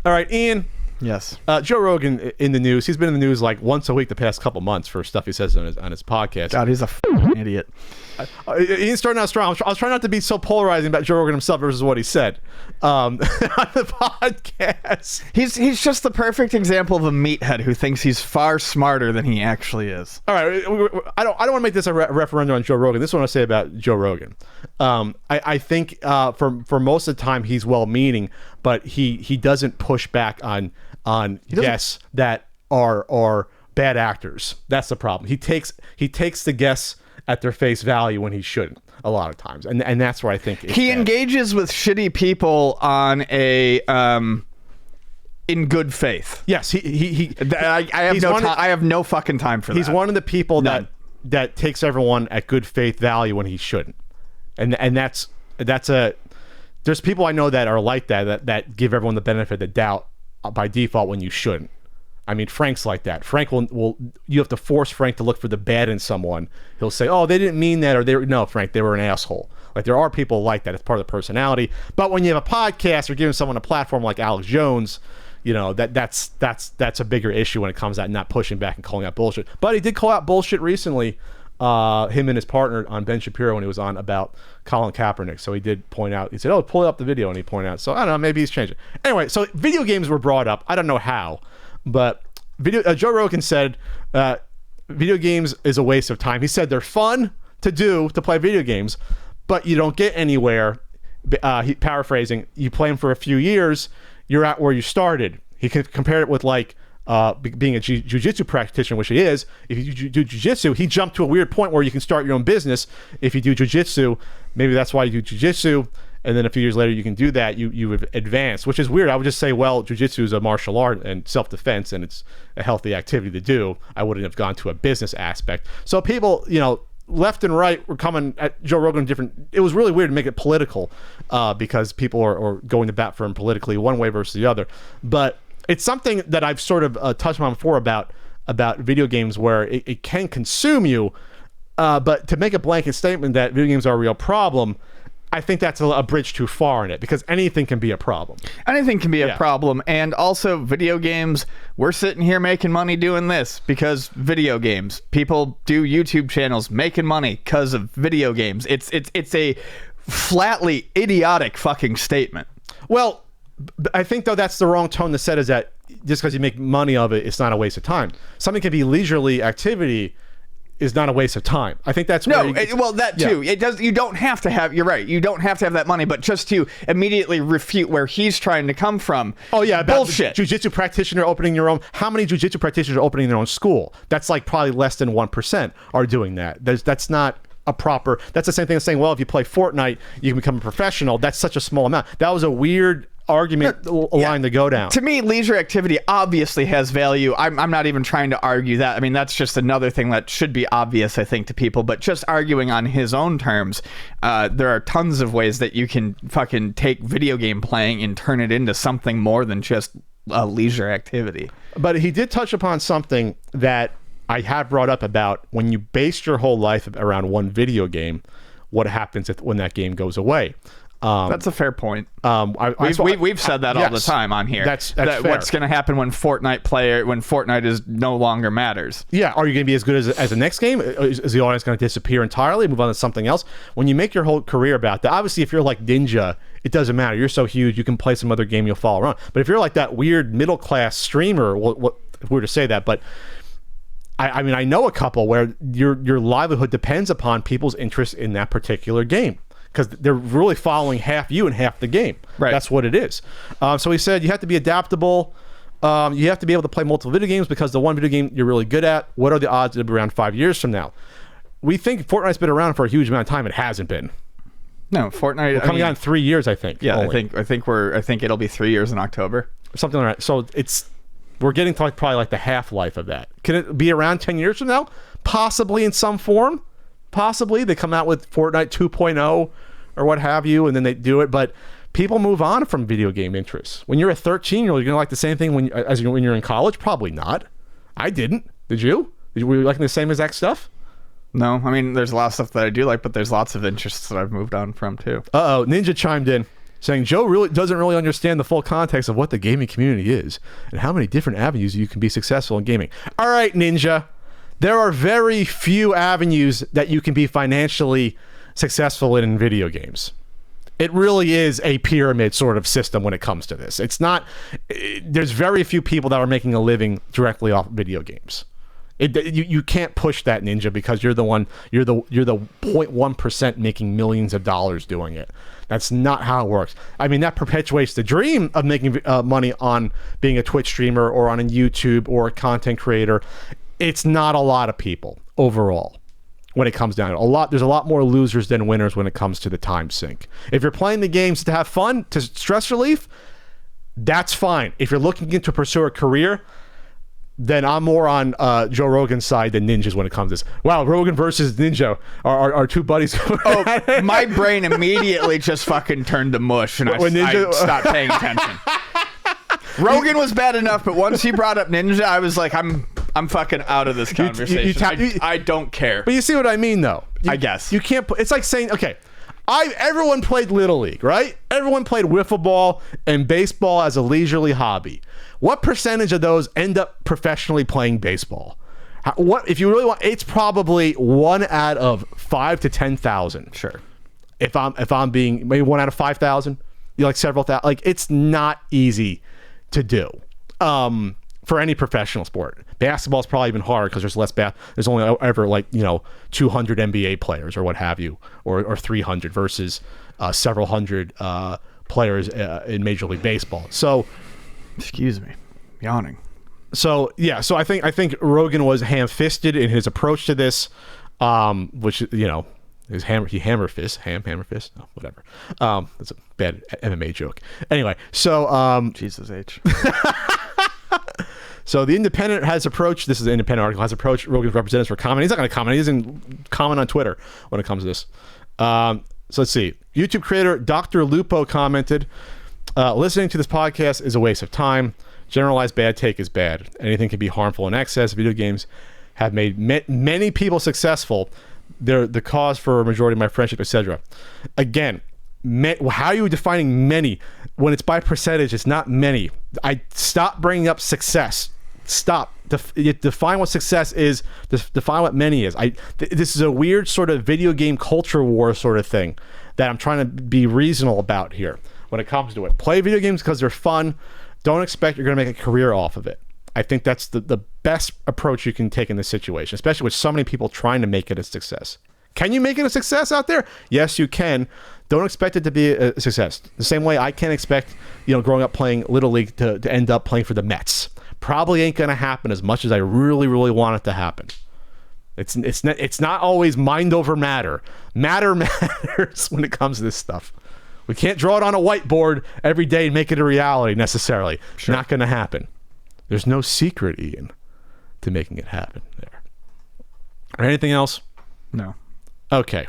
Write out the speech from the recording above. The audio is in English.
All right, Ian. Yes. Joe Rogan in the news. He's been in the news like once a week the past couple months for stuff he says on his podcast. God, he's a idiot. Ian's starting out strong. I was trying not to be so polarizing about Joe Rogan himself versus what he said on the podcast. He's just the perfect example of a meathead who thinks he's far smarter than he actually is. All right, I don't want to make this a referendum on Joe Rogan. This is what I say about Joe Rogan. I think for most of the time he's well-meaning, but he doesn't push back on guests that are bad actors. That's the problem. He takes the guests at their face value when he shouldn't a lot of times, and that's where I think he engages with shitty people on a in good faith. Yes, I have no fucking time for that. He's one of the people that takes everyone at good faith value when he shouldn't, and that's there's people I know that are like that give everyone the benefit of the doubt by default when you shouldn't. I mean, Frank's like that. Frank will you have to force Frank to look for the bad in someone. He'll say, "Oh, they didn't mean that," or no, Frank, they were an asshole. Like, there are people like that. It's part of the personality. But when you have a podcast or giving someone a platform like Alex Jones, you know, that's a bigger issue when it comes out, not pushing back and calling out bullshit. But he did call out bullshit recently, him and his partner on Ben Shapiro when he was on about Colin Kaepernick. So he did point out, he said, "Oh, pull up the video," and he pointed out. So I don't know, maybe he's changing. Anyway, so video games were brought up. I don't know how. But Joe Rogan said video games is a waste of time. He said they're fun to play video games, but you don't get anywhere. Paraphrasing, you play them for a few years, you're at where you started. He compared it with like being a jiu-jitsu practitioner, which he is. If you do jiu-jitsu, he jumped to a weird point where you can start your own business. If you do jiu-jitsu, maybe that's why you do jiu-jitsu. And then a few years later, you can do that. You've advanced, which is weird. I would just say, well, jiu-jitsu is a martial art and self-defense, and it's a healthy activity to do. I wouldn't have gone to a business aspect. So people, you know, left and right were coming at Joe Rogan different. It was really weird to make it political because people are going to bat for him politically one way versus the other. But it's something that I've sort of touched on before about video games where it can consume you. But to make a blanket statement that video games are a real problem, I think that's a bridge too far in it, because anything can be a problem. Anything can be a problem. And also video games, we're sitting here making money doing this because video games. People do YouTube channels making money because of video games. It's a flatly idiotic fucking statement. Well, I think though that's the wrong tone to set, is that just because you make money of it, it's not a waste of time. Something can be leisurely activity is not a waste of time. I think that's that too. It does. You don't have to have. You're right. You don't have to have that money. But just to immediately refute where he's trying to come from. Oh yeah, about bullshit. Jiu-jitsu practitioner opening your own. How many jiu-jitsu practitioners are opening their own school? That's like probably less than 1% are doing that. That's not a proper. That's the same thing as saying, well, if you play Fortnite, you can become a professional. That's such a small amount. That was a weird argument line to go down. To me, leisure activity obviously has value. I'm not even trying to argue that. I mean, that's just another thing that should be obvious, I think, to people. But just arguing on his own terms, there are tons of ways that you can fucking take video game playing and turn it into something more than just a leisure activity. But he did touch upon something that I have brought up about when you base your whole life around one video game, what happens when that game goes away. That's a fair point. We've said that all the time on here. That's fair. What's going to happen when Fortnite is no longer matters? Yeah, are you going to be as good as the next game? Is the audience going to disappear entirely, move on to something else? When you make your whole career about that, obviously, if you're like Ninja, it doesn't matter. You're so huge, you can play some other game, you'll follow around. But if you're like that weird middle class streamer, if we were to say that, but I mean, I know a couple where your livelihood depends upon people's interest in that particular game, because they're really following half you and half the game. Right. That's what it is. So he said you have to be adaptable. You have to be able to play multiple video games, because the one video game you're really good at, what are the odds it'll be around 5 years from now? We think Fortnite's been around for a huge amount of time. It hasn't been. No, Fortnite. We're coming on 3 years, I think. Yeah, only. I think it'll be 3 years in October. Something like that. So we're getting to probably like the half-life of that. Can it be around 10 years from now? Possibly in some form. Possibly. They come out with Fortnite 2.0 or what have you, and then they do it. But people move on from video game interests. When you're a 13-year-old, you're going to like the same thing when you're in college? Probably not. I didn't. Did you? Were you liking the same exact stuff? No. I mean, there's a lot of stuff that I do like, but there's lots of interests that I've moved on from, too. Uh-oh. Ninja chimed in. saying Joe really doesn't really understand the full context of what the gaming community is and how many different avenues you can be successful in gaming. All right, Ninja. There are very few avenues that you can be financially successful in video games. It really is a pyramid sort of system when it comes to this. It's not. There's very few people that are making a living directly off video games. You can't push that, Ninja, because you're the 0.1% making millions of dollars doing it. That's not how it works. I mean, that perpetuates the dream of making money on being a Twitch streamer or on a YouTube or a content creator. It's not a lot of people overall when it comes down to it. There's a lot more losers than winners when it comes to the time sink. If you're playing the games to have fun, to stress relief, that's fine. If you're looking to pursue a career, then I'm more on Joe Rogan's side than Ninja's when it comes to this. Wow, Rogan versus Ninja are two buddies. Oh, my brain immediately just fucking turned to mush, and I stopped paying attention. Rogan was bad enough, but once he brought up Ninja, I was like, I'm fucking out of this conversation. I don't care. But you see what I mean, though. I guess. You can't it's like saying, okay, everyone played Little League, right? Everyone played wiffle ball and baseball as a leisurely hobby. What percentage of those end up professionally playing baseball? What if you really want? It's probably 1 out of 5 to 10,000. Sure. If I'm being maybe 1 out of 5,000, like several thousand. Like, it's not easy to do for any professional sport. Basketball is probably even harder because there's less there's only ever 200 NBA players or what have you, or 300 versus several hundred players in Major League Baseball. So, excuse me, yawning. So yeah, so I think Rogan was ham-fisted in his approach to this, which his hammer fist, no, whatever. That's a bad MMA joke. Anyway, so Jesus H. So the Independent has approached, this is an Independent article, has approached Rogan's representatives for comment. He's not going to comment. He doesn't comment on Twitter when it comes to this. So let's see. YouTube creator Dr. Lupo commented, listening to this podcast is a waste of time. Generalized bad take is bad. Anything can be harmful in excess. Video games have made many people successful. They're the cause for a majority of my friendship, etc. Again, how are you defining many? When it's by percentage, it's not many. I stop bringing up success. Stop. Define what success is. Define what many is. This is a weird sort of video game culture war sort of thing that I'm trying to be reasonable about here when it comes to it. Play video games because they're fun. Don't expect you're going to make a career off of it. I think that's the best approach you can take in this situation, especially with so many people trying to make it a success. Can you make it a success out there? Yes, you can. Don't expect it to be a success. The same way I can't expect, growing up playing Little League to end up playing for the Mets. Probably ain't going to happen as much as I really, really want it to happen. It's not always mind over matter. Matter matters when it comes to this stuff. We can't draw it on a whiteboard every day and make it a reality necessarily. Sure. Not going to happen. There's no secret, Ian, to making it happen there. Or anything else? No. Okay.